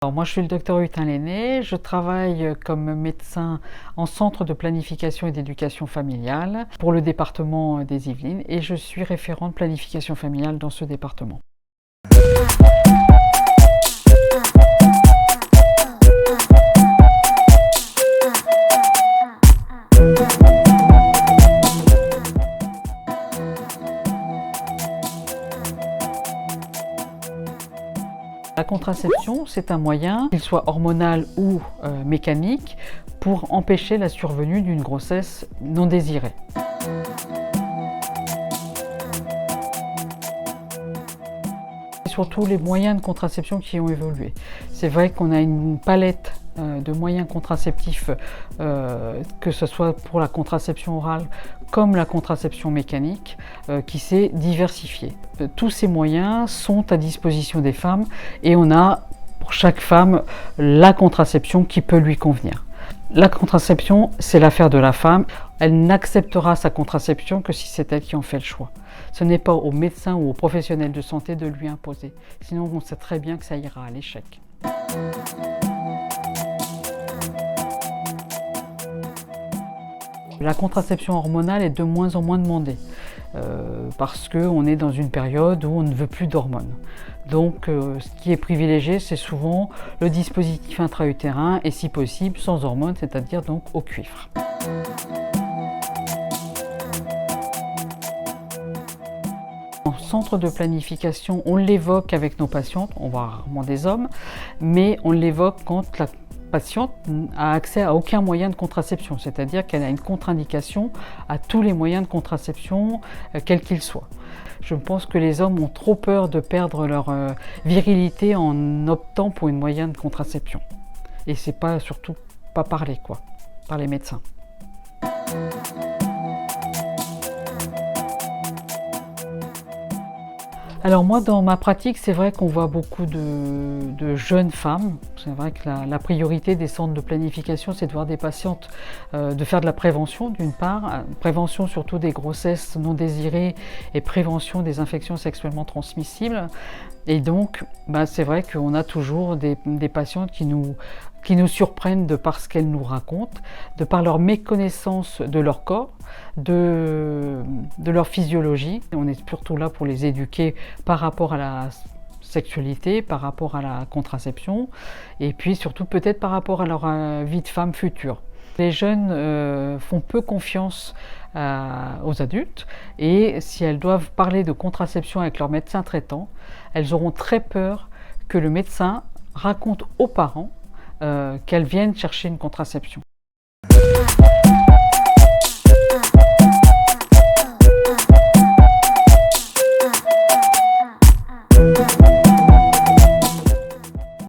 Alors moi je suis le docteur Hutin Lenné, je travaille comme médecin en centre de planification et d'éducation familiale pour le département des Yvelines et je suis référente planification familiale dans ce département. La contraception, c'est un moyen, qu'il soit hormonal ou mécanique, pour empêcher la survenue d'une grossesse non désirée. Surtout les moyens de contraception qui ont évolué. C'est vrai qu'on a une palette de moyens contraceptifs, que ce soit pour la contraception orale comme la contraception mécanique, qui s'est diversifiée. Tous ces moyens sont à disposition des femmes et on a pour chaque femme la contraception qui peut lui convenir. La contraception, c'est l'affaire de la femme. Elle n'acceptera sa contraception que si c'est elle qui en fait le choix. Ce n'est pas au médecin ou aux professionnels de santé de lui imposer. Sinon, on sait très bien que ça ira à l'échec. La contraception hormonale est de moins en moins demandée parce qu'on est dans une période où on ne veut plus d'hormones. Donc ce qui est privilégié, c'est souvent le dispositif intra-utérin et si possible sans hormones, c'est-à-dire donc au cuivre. En centre de planification, on l'évoque avec nos patientes, on voit rarement des hommes, mais on l'évoque quand la patiente a accès à aucun moyen de contraception, c'est-à-dire qu'elle a une contre-indication à tous les moyens de contraception, quels qu'ils soient. Je pense que les hommes ont trop peur de perdre leur virilité en optant pour une moyen de contraception. Et c'est pas surtout pas parlé par les médecins. Alors moi, dans ma pratique, c'est vrai qu'on voit beaucoup de jeunes femmes. C'est vrai que la priorité des centres de planification, c'est de voir des patientes, de faire de la prévention d'une part, prévention surtout des grossesses non désirées et prévention des infections sexuellement transmissibles. Et donc, c'est vrai qu'on a toujours des patientes qui nous surprennent de par ce qu'elles nous racontent, de par leur méconnaissance de leur corps, de leur physiologie. On est surtout là pour les éduquer par rapport à la sexualité, par rapport à la contraception, et puis surtout peut-être par rapport à leur vie de femme future. Les jeunes font peu confiance aux adultes et si elles doivent parler de contraception avec leur médecin traitant, elles auront très peur que le médecin raconte aux parents qu'elles viennent chercher une contraception.